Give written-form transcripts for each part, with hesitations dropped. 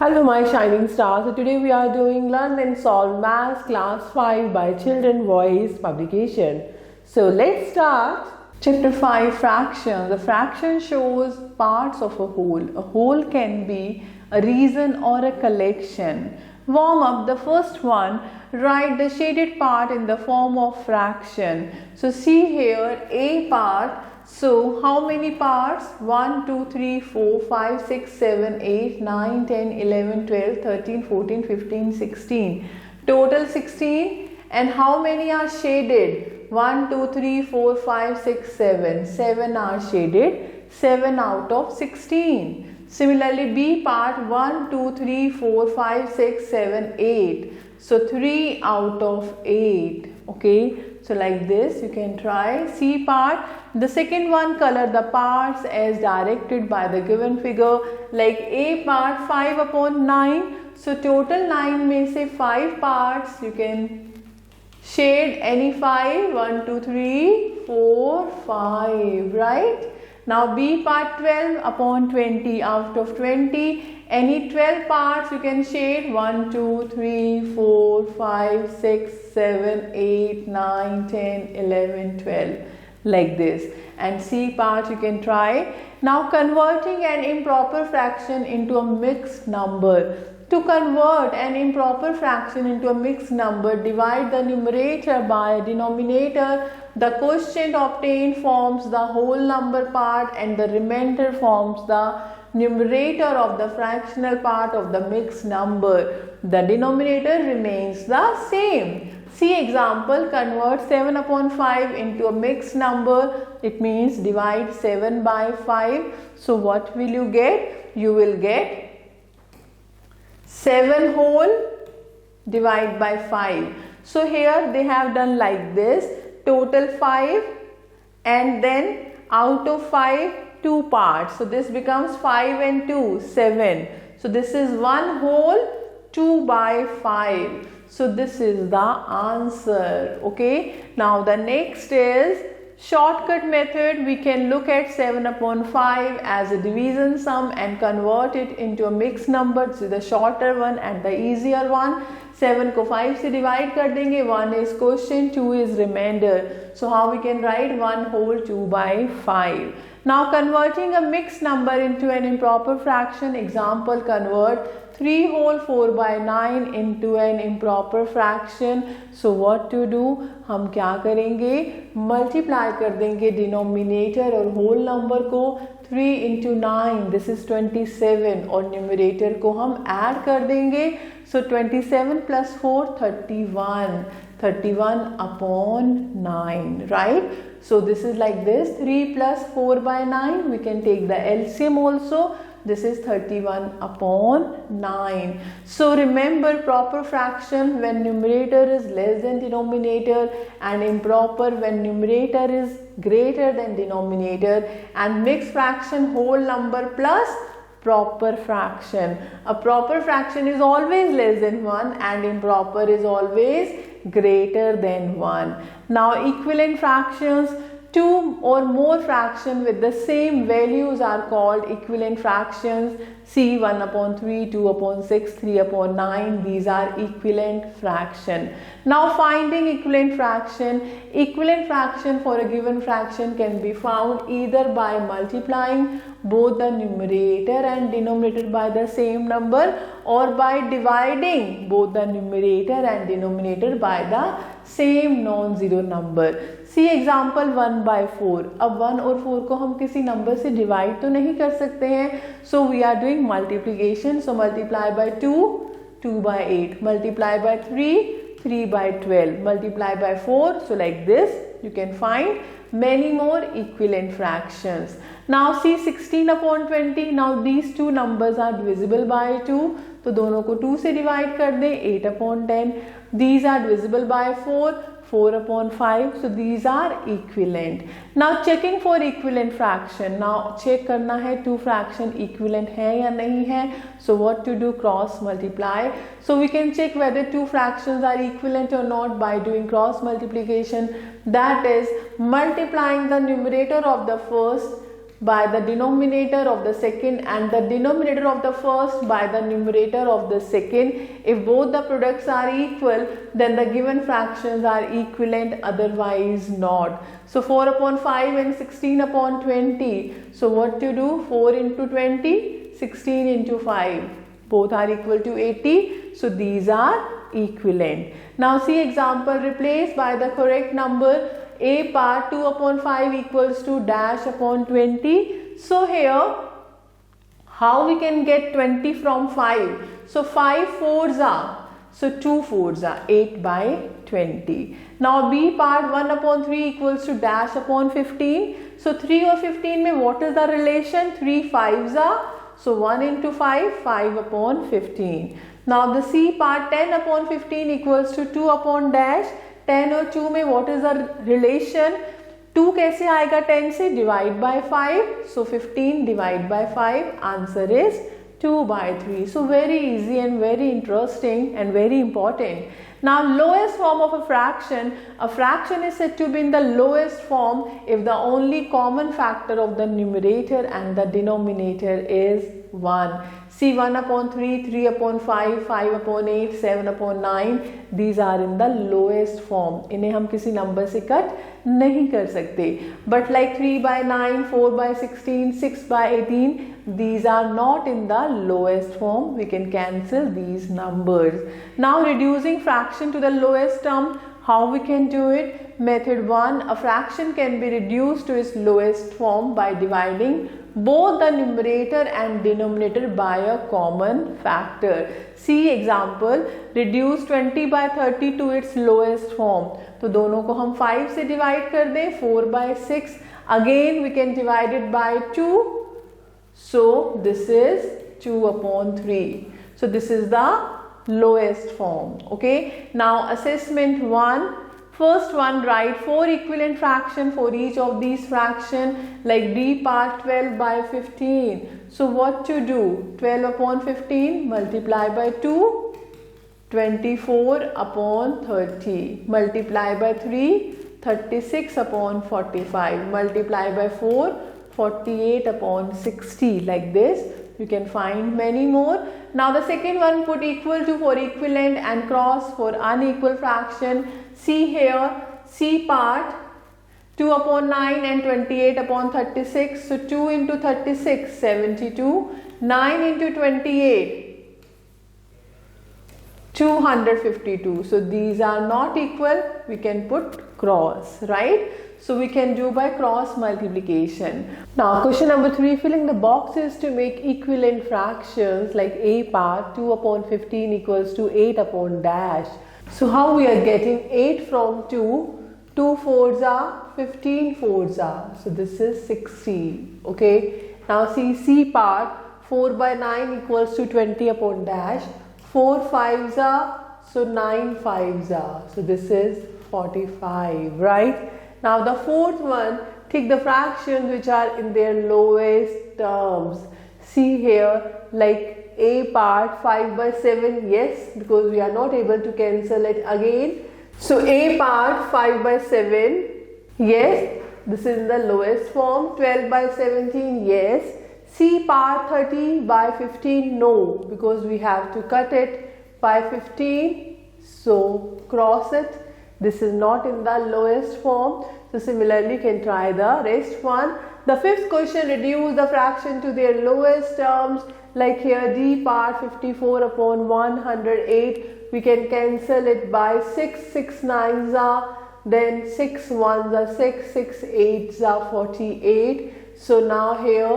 Hello my shining stars. So today we are doing Learn and Solve Maths Class 5 by Children Voice publication. So let's start. Chapter 5 Fraction. The fraction shows parts of a whole. A whole can be a reason or a collection. Warm up. The first one, write the shaded part in the form of fraction. So see here A part. So how many parts? 1, 2, 3, 4, 5, 6, 7, 8, 9, 10, 11, 12, 13, 14, 15, 16. Total 16. And how many are shaded? 1, 2, 3, 4, 5, 6, 7. 7 are shaded. 7 out of 16. Similarly, B part 1, 2, 3, 4, 5, 6, 7, 8. So 3 out of 8. Okay. So like this you can try. C part, the second one, color the parts as directed by the given figure. Like A part 5 upon 9. So total 9 may say 5 parts. You can shade any 5. 1, 2, 3, 4, 5. Right? Now B part 12 upon 20. Out of 20. Any 12 parts you can shade 1, 2, 3, 4, 5, 6, 7, 8, 9, 10, 11, 12 like this. And C part you can try. Now converting an improper fraction into a mixed number. To convert an improper fraction into a mixed number, divide the numerator by a denominator. The quotient obtained forms the whole number part and the remainder forms the numerator of the fractional part of the mixed number. The denominator remains the same. See example, convert 7 upon 5 into a mixed number. It means divide 7 by 5. So what will you get? You will get 7 whole divide by 5. So here they have done like this. Total 5 and then out of 5 2 parts. So this becomes 5 and 2, 7. So this is 1 whole 2 by 5. So this is the answer. Okay. Now the next is shortcut method. We can look at 7 upon 5 as a division sum and convert it into a mixed number. So the shorter one and the easier one. 7 को 5 से divide कर देंगे. 1 is quotient, 2 is remainder. So how we can write 1 whole 2 by 5. Now converting a mixed number into an improper fraction. Example, convert 3 whole 4 by 9 into an improper fraction. So what to do? हम क्या करेंगे? Multiply कर देंगे denominator और whole number को. 3 into 9, this is 27 और numerator को हम add कर देंगे. So 27 plus 4, 31. 31 upon 9, right? So this is like this. 3 plus 4 by 9. We can take the LCM also. This is 31 upon 9. So remember, proper fraction when numerator is less than denominator, and improper when numerator is greater than denominator, and mixed fraction whole number plus proper fraction. A proper fraction is always less than 1 and improper is always greater than 1. Now equivalent fractions, 2 or more fractions with the same values are called equivalent fractions. See 1 upon 3, 2 upon 6, 3 upon 9. These are equivalent fraction. Now finding equivalent fraction. Equivalent fraction for a given fraction can be found either by multiplying both the numerator and denominator by the same number, or by dividing both the numerator and denominator by the same non-zero number. See example 1 by 4. अब 1 और 4 को हम किसी number से divide तो नहीं कर सकते हैं. So we are doing multiplication. So multiply by 2, 2 by 8. Multiply by 3, 3 by 12. Multiply by 4. So like this you can find many more equivalent fractions. Now see 16 upon 20. Now these two numbers are divisible by 2. तो दोनों को 2 से divide कर दें. 8 upon 10. These are divisible by 4. 4 upon 5. So these are equivalent. Now checking for equivalent fraction. Now check करना है 2 fraction equivalent है या नहीं है. So what to do? Cross multiply. So we can check whether 2 fractions are equivalent or not by doing cross multiplication. That is multiplying the numerator of the first by the denominator of the second and the denominator of the first by the numerator of the second. If both the products are equal, then the given fractions are equivalent, otherwise not. So 4 upon 5 and 16 upon 20. So what to do? 4 into 20, 16 into 5. Both are equal to 80. So these are equivalent. Now see example, replace by the correct number. A part 2 upon 5 equals to dash upon 20. So here, how we can get 20 from 5? So 5 fours are, so 2 fours are 8 by 20. Now B part 1 upon 3 equals to dash upon 15. So 3 or 15 mein what is the relation? 3 fives are, so 1 into 5, 5 upon 15. Now the C part 10 upon 15 equals to 2 upon dash. 10 और 2 में what is the relation? 2 कैसे आएगा 10 से? Divide by 5. So 15 divide by 5. Answer is 2 by 3. So very easy and very interesting and very important. Now lowest form of a fraction is said to be in the lowest form if the only common factor of the numerator and the denominator is 1. See 1 upon 3, 3 upon 5, 5 upon 8, 7 upon 9. These are in the lowest form. इन्हें हम किसी number से cut नहीं कर सकते. But like 3 by 9, 4 by 16, 6 by 18, these are not in the lowest form. We can cancel these numbers. Now reducing fraction to the lowest term. How we can do it? Method 1. A fraction can be reduced to its lowest form by dividing both the numerator and denominator by a common factor. See example, reduce 20 by 30 to its lowest form. तो दोनों को हम 5 से divide कर दें, 4 by 6. Again we can divide it by 2. So this is 2 upon 3. So this is the lowest form. Okay. Now assessment 1. First one, write 4 equivalent fraction for each of these fraction, like D part 12 by 15. So what to do? 12 upon 15 multiply by 2, 24 upon 30, multiply by 3, 36 upon 45, multiply by 4, 48 upon 60, like this. You can find many more. Now the second one, put equal to for equivalent and cross for unequal fraction. See here, C part 2 upon 9 and 28 upon 36. So 2 into 36, 72. 9 into 28, 252. So these are not equal. We can put cross, right? So we can do by cross multiplication. Now question number 3, filling the boxes to make equivalent fractions, like A part 2 upon 15 equals to 8 upon dash. So how we are getting 8 from 2? 2 fours are, 15 fours are. So this is 60. Okay. Now see C part 4 by 9 equals to 20 upon dash. 4 fives are, so 9 fives are. So this is 45, right? Now the fourth one, take the fractions which are in their lowest terms. See here, like A part 5 by 7, yes, because we are not able to cancel it again. So A part 5 by 7, yes, this is in the lowest form. 12 by 17, yes. C part 30 by 15, no, because we have to cut it by 15. So cross it. This is not in the lowest form. So similarly, you can try the rest one. The fifth question, reduce the fraction to their lowest terms. Like here, D part 54 upon 108. We can cancel it by 6. 6 nines are, then 6 ones are 6. 6 eights are 48. So now here,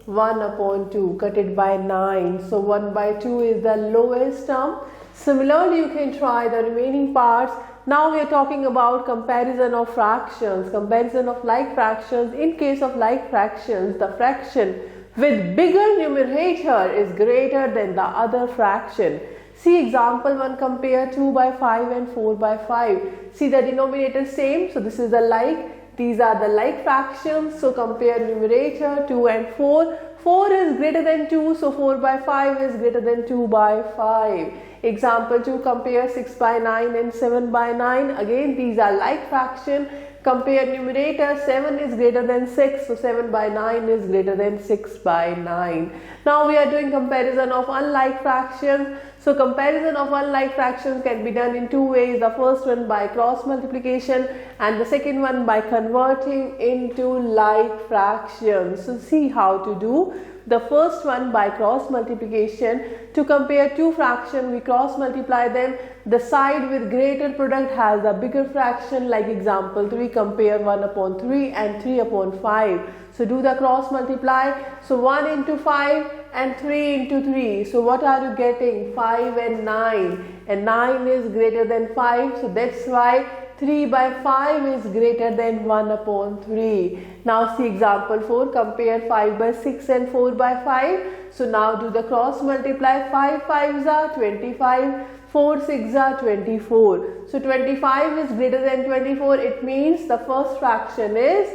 1 upon 2, cut it by 9. So 1 by 2 is the lowest term. Similarly, you can try the remaining parts. Now we are talking about comparison of fractions, comparison of like fractions. In case of like fractions, the fraction with bigger numerator is greater than the other fraction. See example 1, compare 2 by 5 and 4 by 5. See the denominator same, so this is the like. These are the like fractions, so compare numerator 2 and 4. 4 is greater than 2, so 4 by 5 is greater than 2 by 5. Example 2, compare 6 by 9 and 7 by 9. Again, these are like fraction. Compare numerator, 7 is greater than 6, so 7 by 9 is greater than 6 by 9. Now we are doing comparison of unlike fractions. So comparison of unlike fractions can be done in two ways. The first one by cross multiplication and the second one by converting into like fractions. So see how to do. The first one by cross multiplication. To compare two fractions, we cross multiply them. The side with greater product has a bigger fraction, like example 3, compare 1 upon 3 and 3 upon 5. So do the cross multiply. So 1 into 5 and 3 into 3. So what are you getting? 5 and 9. And 9 is greater than 5. So that's why 3 by 5 is greater than 1 upon 3. Now see example 4. Compare 5 by 6 and 4 by 5. So now do the cross multiply. 5 5s are 25. 4 6s are 24. So 25 is greater than 24. It means the first fraction is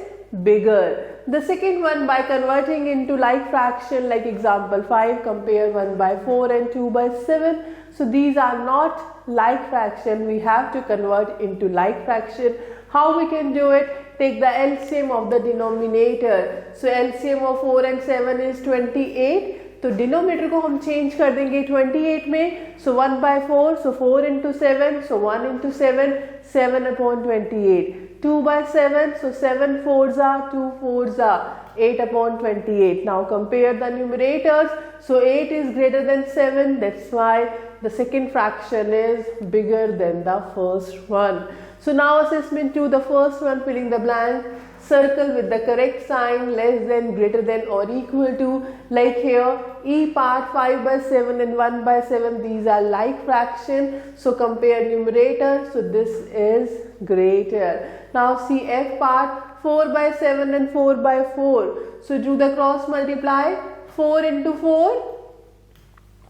bigger. The second one by converting into like fraction, like example 5, compare 1 by 4 and 2 by 7. So these are not like fraction, we have to convert into like fraction. How we can do it? Take the LCM of the denominator. So LCM of 4 and 7 is 28. तो denominator को हम change कर देंगे 28 में. So 1 by 4, so 4 into 7, so 1 into 7, 7 upon 28. 2 by 7, so 7 4s are 2 4s are 8 upon 28. Now compare the numerators. So 8 is greater than 7. That's why the second fraction is bigger than the first one. So now assessment 2, the first one, filling the blank. Circle with the correct sign, less than, greater than or equal to. Like here, E part 5 by 7 and 1 by 7, these are like fraction. So compare numerator. So this is greater. Now see F part 4 by 7 and 4 by 4. So do the cross multiply. 4 into 4,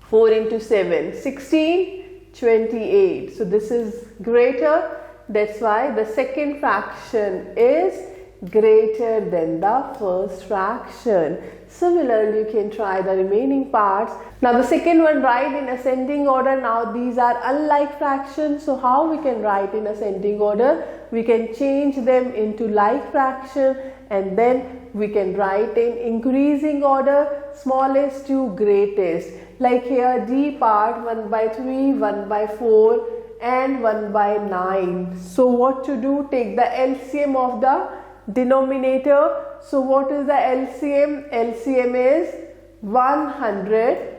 4 into 7, 16, 28. So this is greater. That's why the second fraction is greater than the first fraction. Similarly, you can try the remaining parts. Now the second one, write in ascending order. Now these are unlike fractions. So how we can write in ascending order? We can change them into like fraction and then we can write in increasing order, smallest to greatest. Like here, D part 1 by 3, 1 by 4 and 1 by 9. So what to do? Take the LCM of the denominator. So what is the LCM? LCM is 100.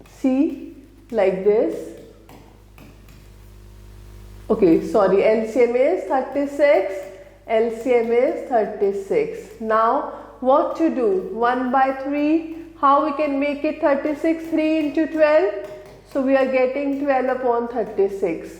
See, like this. Okay, sorry, LCM is 36. LCM is 36. Now what to do? 1 by 3. How we can make it 36? 3 into 12. So we are getting 12 upon 36.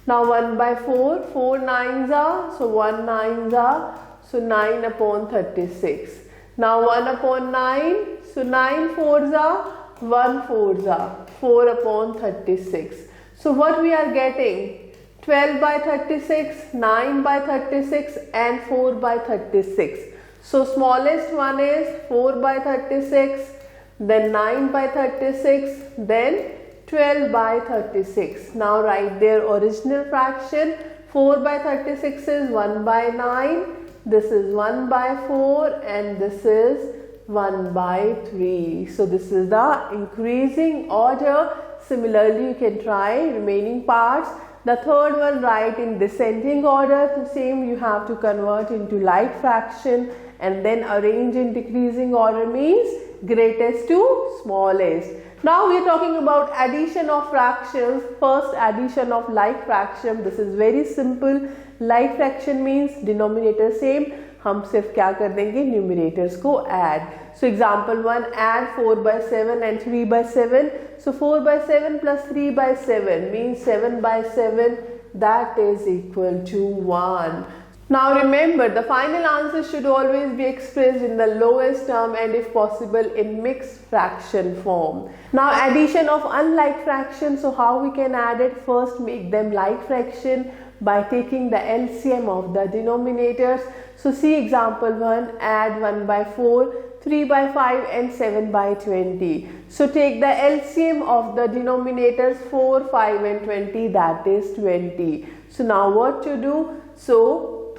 Now 1 by 4. 4 9s are. So 1 9s are. So 9 upon 36. Now 1 upon 9. So 9 4s are. 1 4s are. 4 upon 36. So what we are getting? 12 by 36, 9 by 36 and 4 by 36. So smallest one is 4 by 36, then 9 by 36, then 12 by 36. Now write their original fraction. 4 by 36 is 1 by 9. This is 1 by 4 and this is 1 by 3. So this is the increasing order. Similarly, you can try remaining parts. The third one, write in descending order. The same you have to convert into like fraction and then arrange in decreasing order, means greatest to smallest. Now we are talking about addition of fractions. First, addition of like fraction. This is very simple. Like fraction means denominator same. हम सिर्फ क्या कर देंगे? Numerators को add. So example 1, add 4 by 7 and 3 by 7. So 4 by 7 plus 3 by 7 means 7 by 7, that is equal to 1. Now remember, the final answer should always be expressed in the lowest term and if possible in mixed fraction form. Now addition of unlike fractions. So how we can add it? First, make them like fraction by taking the LCM of the denominators. So see example 1, add 1 by 4, 3 by 5 and 7 by 20. So take the LCM of the denominators 4, 5 and 20, that is 20. So now what to do? So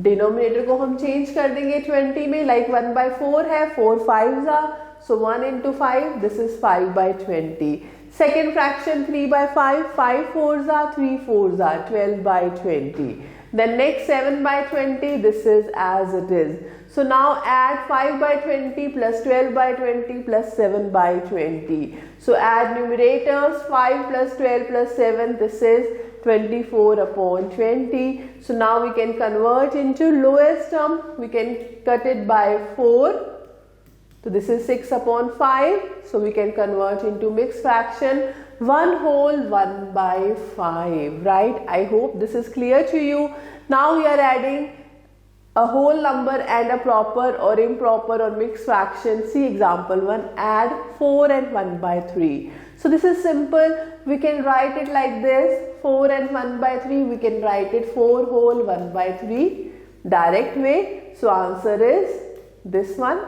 denominator को हम change कर देंगे 20 में, like 1/4 है, 4 5s are, so 1 into 5, this is 5/20. Second fraction 3/5, 5 4s are, 3 4s are, 12/20. Then next 7/20, this is as it is. So now add 5/20 plus 12/20 plus 7/20. So add numerators, 5 plus 12 plus 7, this is 24/20. So now we can convert into lowest term, we can cut it by 4. So this is 6/5. So we can convert into mixed fraction 1 whole 1/5, right? I hope this is clear to you. Now we are adding a whole number and a proper or improper or mixed fraction. See example 1, add 4 and 1/3. So this is simple, we can write it like this, 4 and 1/3, we can write it 4 whole 1/3, direct way. So answer is this one.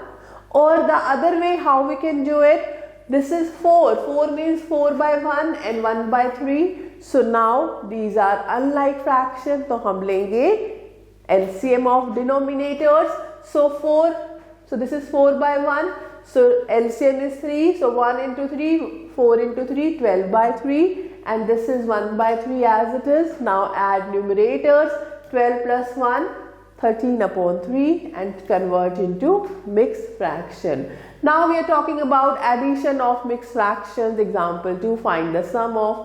Or the other way how we can do it, this is 4, 4 means 4/1 and 1/3. So now these are unlike fraction, तो हम लेंगे LCM of denominators. So 4, so this is 4/1, so LCM is 3, so 1 into 3, 4 into 3, 12/3, and this is 1/3 as it is. Now add numerators, 12 plus 1, 13/3, and convert into mixed fraction. Now we are talking about addition of mixed fractions. Example 2, find the sum of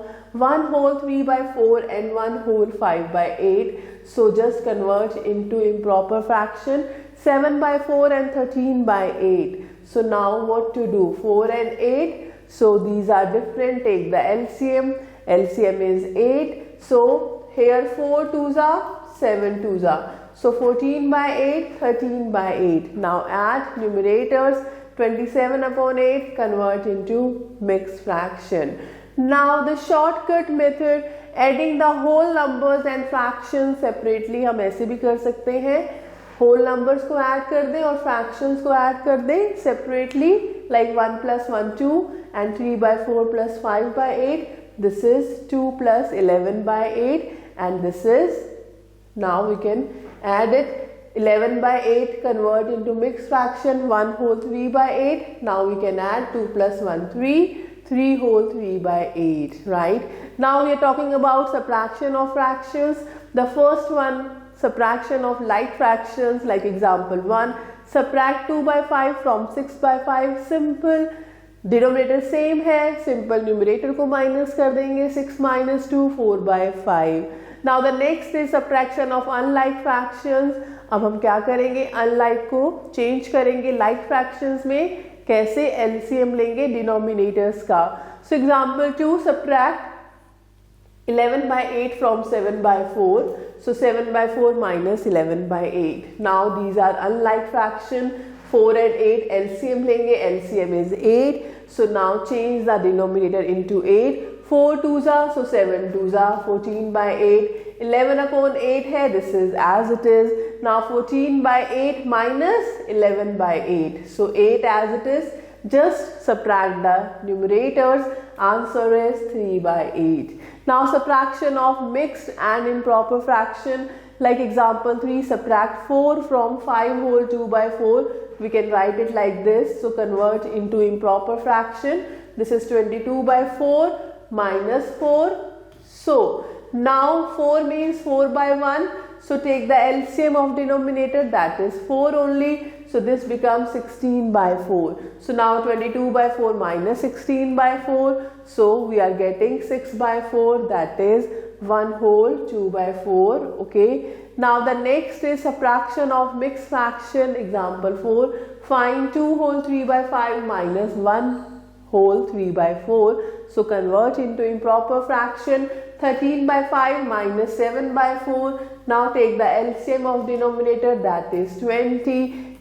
1 whole 3/4 and 1 whole 5/8. So just convert into improper fraction, 7/4 and 13/8. So now what to do? 4 and 8. So these are different. Take the LCM. LCM is 8. So here 4 2s are, 7 2s are. So 14/8, 13/8. Now add numerators, 27/8, convert into mixed fraction. Now the shortcut method, adding the whole numbers and fractions separately, हम ऐसे भी कर सकते हैं, whole numbers को add कर दें और fractions को add कर दें separately, like 1 plus 1 2 and 3/4 plus 5/8. This is 2 plus 11/8, and this is, now we can add it, 11/8 convert into mixed fraction, 1 whole 3/8. Now we can add 2 plus 1 3, 3 whole 3/8, right? Now we are talking about subtraction of fractions. The first one, subtraction of like fractions, like example 1, subtract 2/5 from 6/5. Simple, denominator same है, simple numerator को minus कर देंगे, 6 minus 2, 4/5. Now the next is subtraction of unlike fractions. अब हम क्या करेंगे, unlike को change करेंगे लाइक फ्रैक्शंस में. कैसे? एलसीएम लेंगे डिनोमिनेटर्स का. So example 2, subtract 11/8 from 7/4. So 7/4 minus 11/8. Now these are unlike fraction. 4 and 8 LCM लेंगे, LCM is 8. So now change the denominator into 8. 4 2s are, so 7 2s are, 14/8. 11/8 है, this is as it is. Now 14/8 minus 11/8. So 8 as it is. Just subtract the numerators. Answer is 3/8. Now subtraction of mixed and improper fraction. Like example 3, subtract 4 from 5 whole 2/4. We can write it like this. So convert into improper fraction. This is 22/4 minus 4. So now 4 means 4/1. So take the LCM of denominator, that is 4 only. So this becomes 16/4. So now 22/4 minus 16/4. So we are getting 6/4, that is 1 whole 2/4. Okay. Now the next is subtraction of mixed fraction. Example 4, find 2 whole 3/5 minus 1 whole 3/4. So convert into improper fraction. 13/5 minus 7/4. Now take the LCM of denominator, that is 20.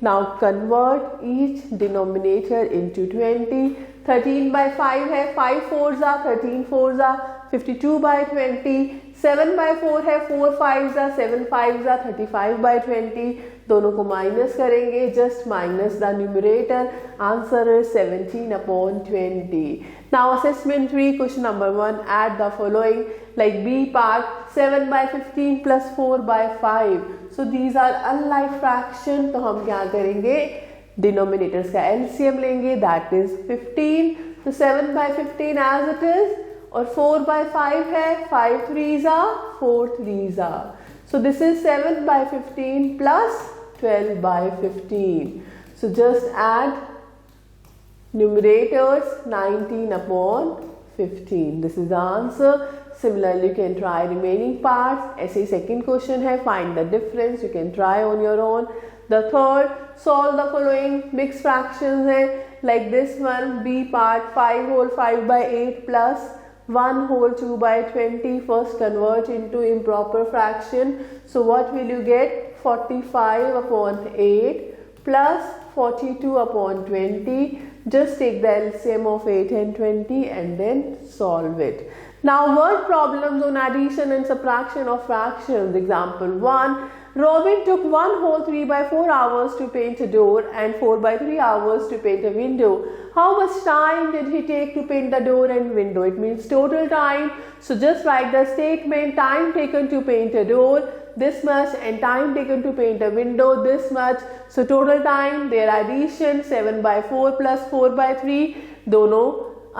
Now convert each denominator into 20. 13/5 है, 5 4s are, 13 4s are, 52/20. 7/4 है, 4 5s are, 7 5s are, 35/20. दोनों को minus करेंगे, just minus the numerator, answer is 17/20. Now assessment 3, question number 1, add the following, like B part 7/15 plus 4/5. So these are unlike fraction, तो हम क्या करेंगे, denominators का LCM लेंगे, that is 15. तो 7/15 as it is, और 4/5 है, 5 3s are 4 3s are. So this is 7/15 plus 12/15. So just add numerators 19/15. This is the answer. Similarly, you can try remaining parts. ऐसे second question है, find the difference. You can try on your own. The third, solve the following mixed fractions है, like this one, B part 5 whole 5/8 plus 1 whole 2/20. First convert into improper fraction. So what will you get? 45/8 plus 42/20. Just take the LCM of 8 and 20 and then solve it. Now word problems on addition and subtraction of fractions. Example 1. Robin took 1 whole 3/4 hours to paint a door and 4/3 hours to paint a window. How much time did he take to paint the door and window? It means total time. So just write the statement, time taken to paint a door this much and time taken to paint a window this much. So total time, their addition 7/4 plus 4/3, दोनों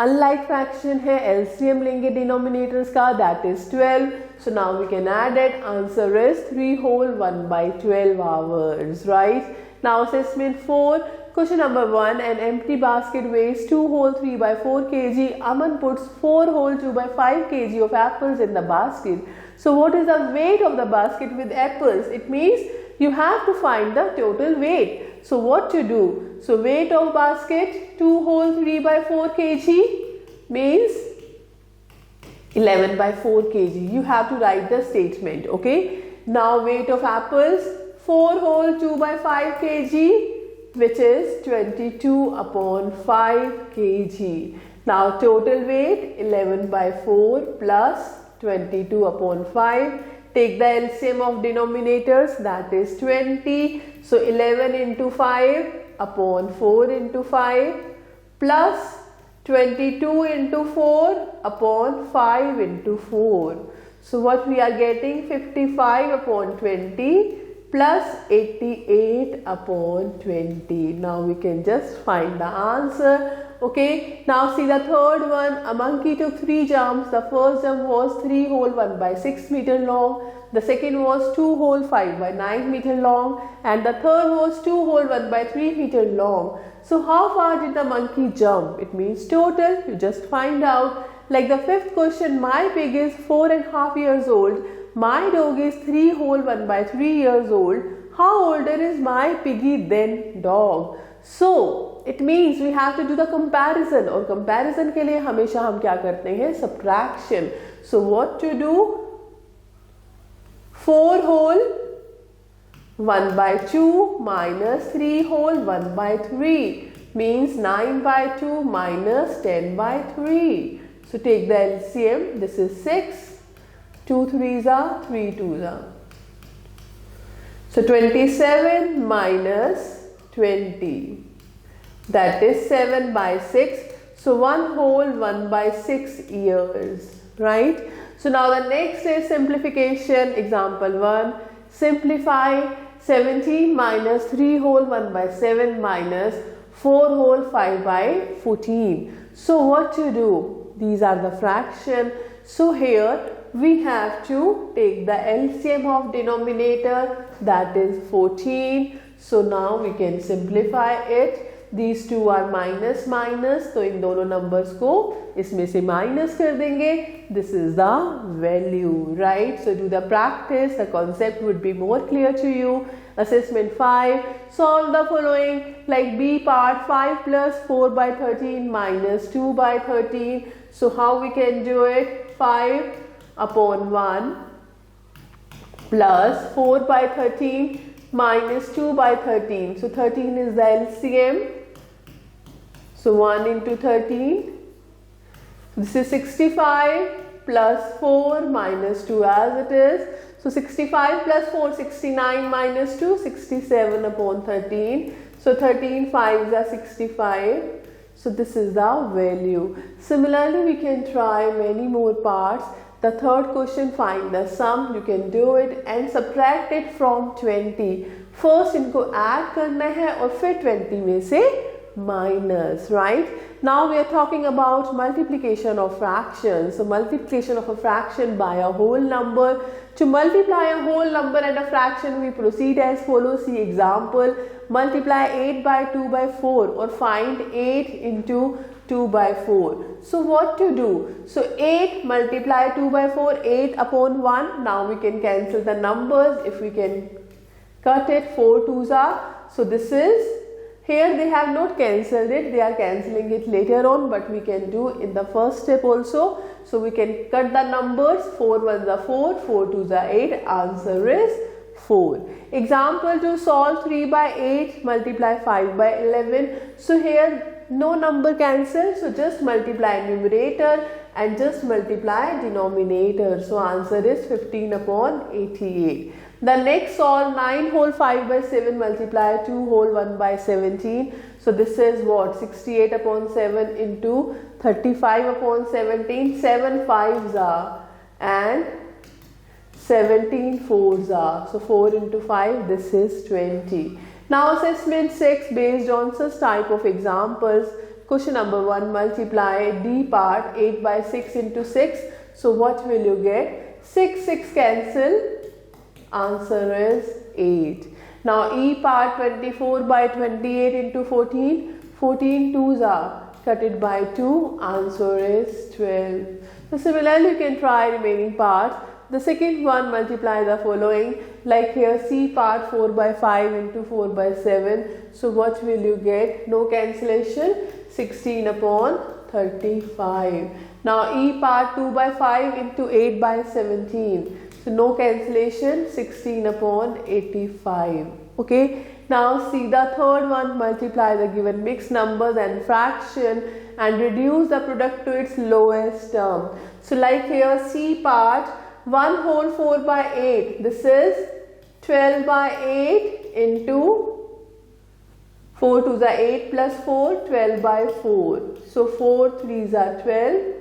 unlike fraction है, LCM लेंगे denominators का, that is 12. So now we can add it. Answer is 3 whole 1/12 hours, right? Now assessment 4, question number 1, an empty basket weighs 2 whole 3/4 kg. Aman puts 4 whole 2/5 kg of apples in the basket. So what is the weight of the basket with apples? It means you have to find the total weight. So what to do? So weight of basket 2 whole 3/4 kg means 11/4 kg. You have to write the statement, okay? Now weight of apples 4 whole 2/5 kg, which is 22/5 kg. Now total weight 11/4 plus 22/5. Take the LCM of denominators, that is 20. So 11 into 5 upon 4 into 5 plus 22 into 4 upon 5 into 4. So what we are getting, 55/20 plus 88/20. Now we can just find the answer. Okay, now see the third one. A monkey took 3 jumps. The first jump was 3 whole 1/6 meter long. The second was 2 whole 5/9 meter long. And the third was 2 whole 1/3 meter long. So how far did the monkey jump? It means total. You just find out. Like the fifth question, my pig is 4.5 years old. My dog is 3 whole 1/3 years old. How older is my piggy than dog? So it means we have to do the comparison, और comparison के लिए हमेशा हम क्या करते हैं, subtraction. So what to do? 4 whole 1/2 minus 3 whole 1/3 means 9/2 minus 10/3. So take the LCM. This is 6. 2 3s are 3 2s are. So 27 minus 20. That is 7/6. So 1 whole 1/6 years, right? So now the next is simplification. Example 1. Simplify 17 minus 3 whole 1/7 minus 4 whole 5/14. So what to do? These are the fraction. So here we have to take the LCM of denominator, that is 14. So now we can simplify it. These two are minus minus, तो इन दोनों numbers को इसमें से minus कर देंगे. This is the value, right? So do the practice. The concept would be more clear to you. Assessment 5. Solve the following, like B part 5 plus 4/13 minus 2/13. So how we can do it? 5/1 plus 4/13 minus 2/13. So 13 is the LCM. So 1 into 13. This is 65 plus 4 minus 2 as it is. So 65 plus 4, 69 minus 2, 67 upon 13. So 13 5s are 65. So this is the value. Similarly, we can try many more parts. The third question, find the sum. You can do it and subtract it from 20. First इनको add करना है और फिर 20 में से minus, right? Now we are talking about multiplication of fractions. So multiplication of a fraction by a whole number. To multiply a whole number and a fraction, we proceed as follows. See example. Multiply 8 by 2 by 4 or find 8 into 2 by 4. So what to do? So 8 multiply 2 by 4, 8 upon 1. Now we can cancel the numbers. If we can cut it, 4 2s are. So this is, here they have not cancelled it, they are cancelling it later on, but we can do in the first step also. So we can cut the numbers, 4 1s are 4, 4 2s are 8, answer is 4. Example to solve 3 by 8, multiply 5 by 11. So here no number cancel, so just multiply numerator and just multiply denominator. So answer is 15 upon 88. The next solve 9 whole 5 by 7, multiply 2 whole 1 by 17. So this is what? 68 upon 7 into 35 upon 17. 7 5s are and 17 4s are. So 4 into 5, this is 20. Now assessment 6 based on such type of examples. Question number 1, multiply D part 8 by 6 into 6. So what will you get? 6 6 cancel. Answer is 8. Now E part 24 by 28 into 14. 14 2s are. Cut it by 2. Answer is 12. So similarly you can try remaining parts. The second one, multiply the following. Like here C part 4 by 5 into 4 by 7. So what will you get? No cancellation. 16 upon 35. Now E part 2 by 5 into 8 by 17. So no cancellation, 16 upon 85. Okay. Now see the third one, multiply the given mixed numbers and fraction and reduce the product to its lowest term. So like here C part 1 whole 4 by 8. This is 12 by 8 into 4 2s are 8 plus 4, 12 by 4. So 4 3s are 12.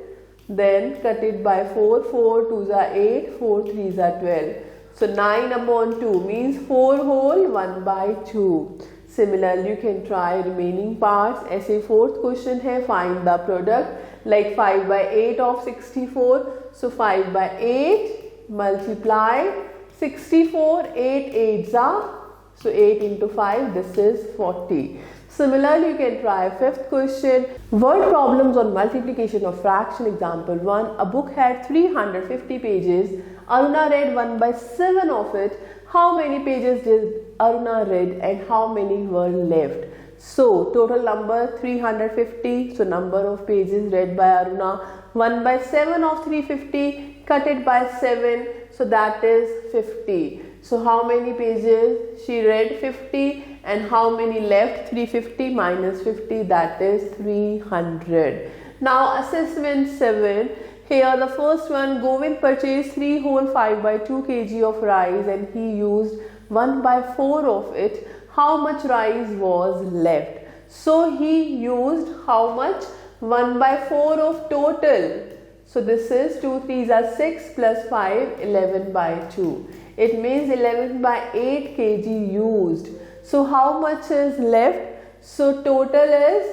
Then cut it by 4, 4 2s are 8, 4 3s are 12. So 9 upon 2 means 4 whole 1 by 2. Similarly, you can try remaining parts. ऐसे fourth question है, find the product. Like 5 by 8 of 64. So 5 by 8 multiply 64, 8 8s are. So 8 into 5, this is 40. Similarly, you can try fifth question. Word problems on multiplication of fraction. Example 1. A book had 350 pages. Aruna read 1 by 7 of it. How many pages did Aruna read and how many were left? So, total number 350. So, number of pages read by Aruna. 1 by 7 of 350. Cut it by 7. So, that is 50. So, how many pages she read? 50. And how many left? 350 minus 50, that is 300. Now assessment 7. Here the first one, Govind purchased 3 whole 5 by 2 kg of rice and he used 1 by 4 of it. How much rice was left? So he used how much? 1 by 4 of total. So this is 2 3s are 6 plus 5, 11 by 2. It means 11 by 8 kg used. So how much is left? So total is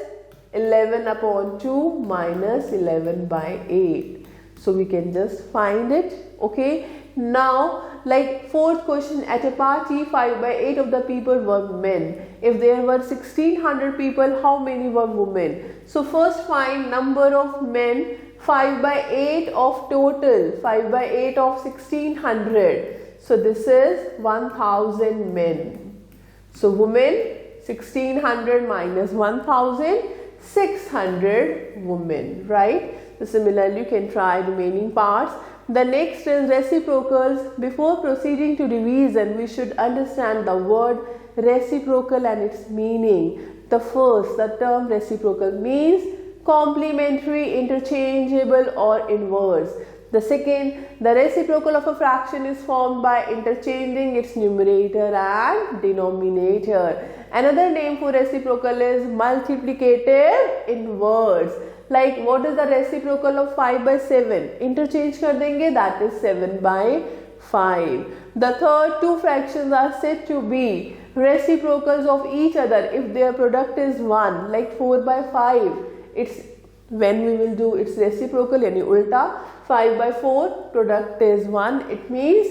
11 upon 2 minus 11 by 8. So we can just find it. Okay. Now like fourth question, at a party 5 by 8 of the people were men. If there were 1600 people, how many were women? So first find number of men. 5 by 8 of total. 5 by 8 of 1600. So this is 1000 men. So women 1600 minus 1600 women, right? So similarly you can try remaining parts. The next is reciprocals. Before proceeding to revision, we should understand the word reciprocal and its meaning. The first, the term reciprocal means complementary, interchangeable or inverse. The second, the reciprocal of a fraction is formed by interchanging its numerator and denominator. Another name for reciprocal is multiplicative inverse. Like what is the reciprocal of 5 by 7? Interchange kar denge, that is 7 by 5. The third, two fractions are said to be reciprocals of each other if their product is 1. Like 4 by 5. It's when we will do its reciprocal, yani ulta. 5 by 4, product is 1. It means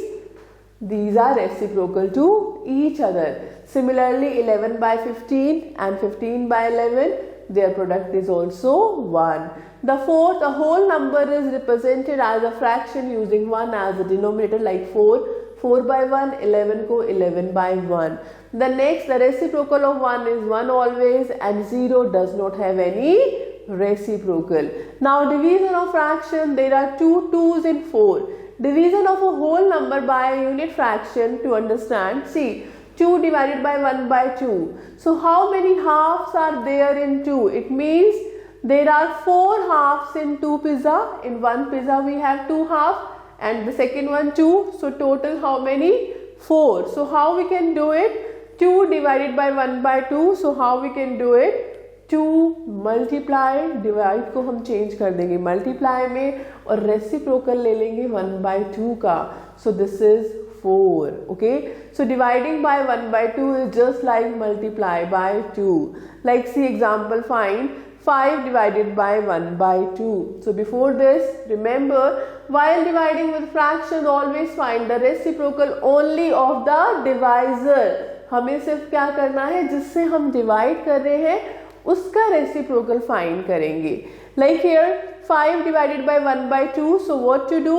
these are reciprocal to each other. Similarly, 11 by 15 and 15 by 11, their product is also 1. The fourth, a whole number is represented as a fraction using 1 as a denominator, like 4. 4 by 1, 11 ko 11 by 1. The next, the reciprocal of 1 is 1 always, and 0 does not have any reciprocal. Now division of fraction, there are 2 2's in 4. Division of a whole number by a unit fraction, to understand, see, 2 divided by 1 by 2. So how many halves are there in 2? It means there are 4 halves in 2 pizza. In 1 pizza we have 2 halves and the second one 2. So total how many? 4. So how we can do it? 2 divided by 1 by 2. So how we can do it? 2 multiply, divide को हम change कर देंगे multiply में और reciprocal ले लेंगे 1 by 2 का. So this is 4. Okay. So dividing by 1 by 2 is just like multiply by 2. Like see example, find 5 divided by 1 by 2. So before this, remember, while dividing with fractions, always find the reciprocal only of the divisor. हमें सिर्फ क्या करना है, जिससे हम divide कर रहे हैं उसका reciprocal find करेंगे. Like here 5 divided by 1 by 2. So what to do?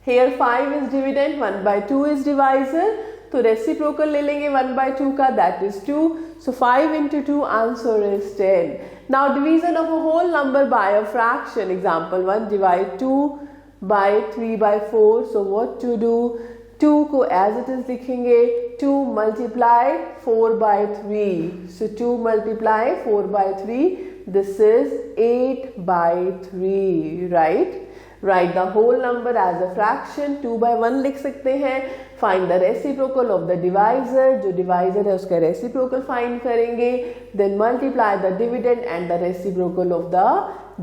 Here 5 is dividend, 1 by 2 is divisor. तो reciprocal ले लेंगे 1 by 2 का, that is 2. So 5 into 2, answer is 10. Now division of a whole number by a fraction. Example 1, divide 2 by 3 by 4. So what to do? 2 को as it is लिखेंगे. 2 multiply 4 by 3. So 2 multiply 4 by 3. This is 8 by 3, right? Write the whole number as a fraction. 2 by 1 लिख सकते हैं. Find the reciprocal of the divisor. जो divisor है उसका reciprocal find करेंगे. Then multiply the dividend and the reciprocal of the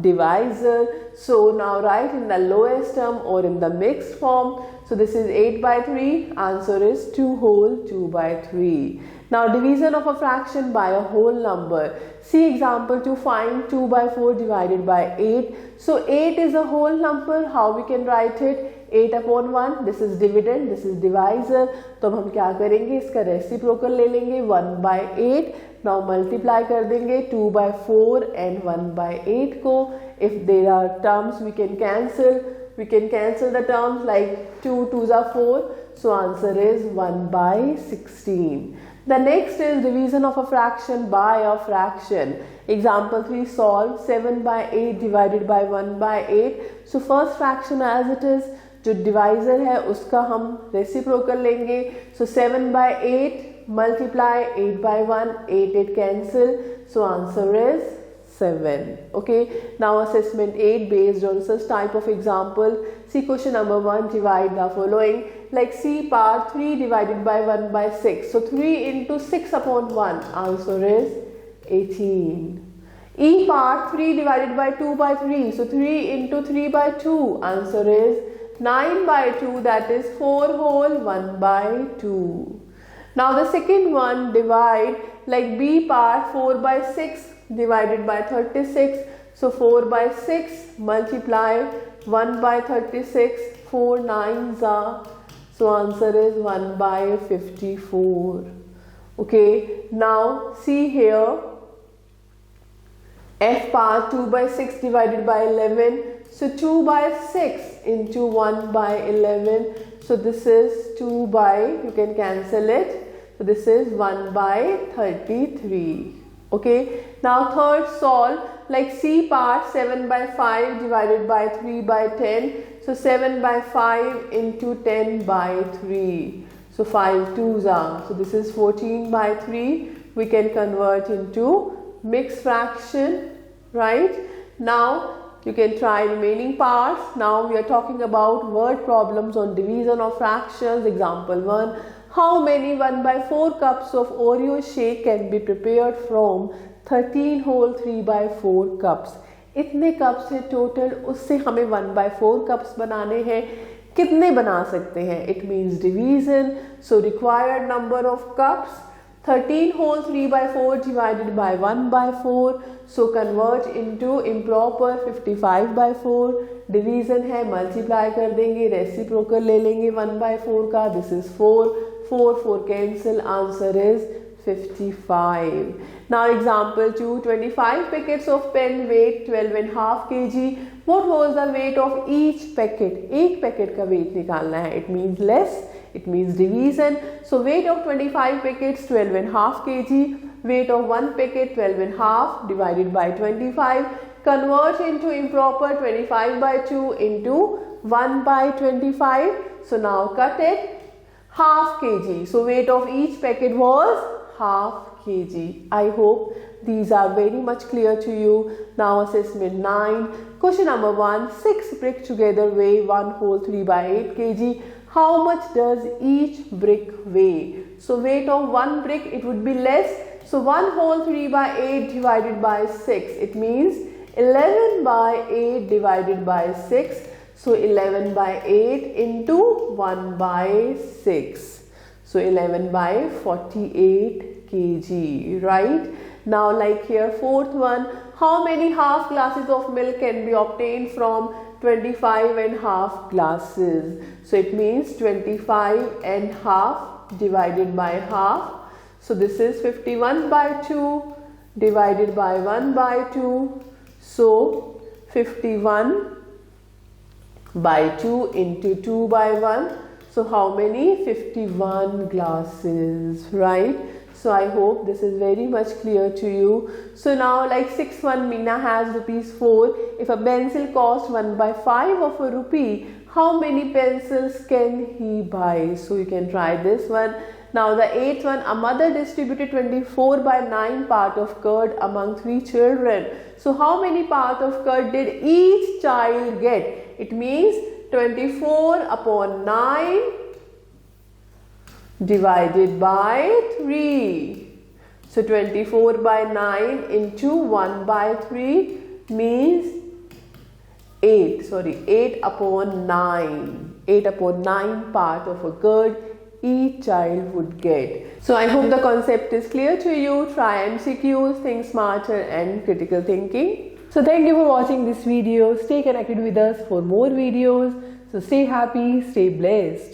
divisor. So now write in the lowest term or in the mixed form. So this is 8 by 3. Answer is 2 whole 2 by 3. Now division of a fraction by a whole number. See example to find 2 by 4 divided by 8. So 8 is a whole number. How we can write it? 8 upon 1. This is dividend. This is divisor. तो हम क्या करेंगे? इसका reciprocal ले लेंगे 1 by 8. Now multiply कर देंगे 2 by 4 and 1 by 8 को. If there are terms we can cancel. We can cancel the terms like 2 2s are 4. So answer is 1 by 16. The next is division of a fraction by a fraction. Example 3, solve 7 by 8 divided by 1 by 8. So first fraction as it is, जो divisor है उसका हम reciprocal लेंगे. So 7 by 8 multiply 8 by 1, 8 8 cancel. So answer is 7. Okay. Now assessment 8 based on such type of example. See question number 1, divide the following. Like C part 3 divided by 1 by 6. So 3 into 6 upon 1. Answer is 18. E part 3 divided by 2 by 3. So 3 into 3 by 2. Answer is 9 by 2. That is 4 whole 1 by 2. Now the second one, divide like B part 4 by 6 divided by 36. So 4 by 6 multiply 1 by 36. 4 9s are. So answer is 1 by 54. Okay. Now see here. F part 2 by 6 divided by 11. So 2 by 6 into 1 by 11. So this is 2 by, you can cancel it. So this is 1 by 33. Okay. Now third, solve like C part 7 by 5 divided by 3 by 10. So 7 by 5 into 10 by 3. So 5 2s are. So this is 14 by 3. We can convert into mixed fraction, right? Now You can try remaining parts. Now we are talking about word problems on division of fractions. Example 1. How many 1/4 cups of Oreo shake can be prepared from 13 whole 3/4 cups? इतने cups हैं total, उससे हमें 1/4 cups बनाने हैं. कितने बना सकते हैं? It means division. So required number of cups 13 whole 3/4 divided by 1/4. So convert into improper 55/4. Division है, multiply कर देंगे, reciprocal ले लेंगे 1/4 का. This is 4. 4 cancel. Answer is 55. Now example 2. 25 packets of pen weight 12.5 kg. What was the weight of each packet? एक packet का weight निकालना है. It means less. It means division. So weight of 25 packets 12.5 kg. Weight of one packet 12.5 divided by 25. Convert into improper 25/2 into 1/25. So now cut it. Half kg. So weight of each packet was half kg. I hope these are very much clear to you. Now assessment 9. Question number 1. 6 bricks together weigh 1 whole 3/8 kg. How much does each brick weigh? So weight of one brick, it would be less. So 1 whole 3/8 divided by 6. It means 11/8 divided by 6. So 11/8 into 1/6. So 11/48 kg, right? Now like here, fourth one. How many half glasses of milk can be obtained from 25.5 glasses? So it means 25.5 divided by half. So this is 51/2 divided by 1/2. So 51/2 into 2/1. So how many? 51 glasses, right? So I hope this is very much clear to you. So now like 6th one, Meena has ₹4. If a pencil costs 1/5 of a rupee, how many pencils can he buy? So you can try this one. Now the 8th one, a mother distributed 24/9 part of curd among 3 children. So how many part of curd did each child get? It means 24/9 divided by 3. So 24/9 into 1/3 means 8/9. 8/9 part of a curd each child would get. So I hope the concept is clear to you. Try MCQs, think smarter and critical thinking. So thank you for watching this video. Stay connected with us for more videos. So stay happy, stay blessed.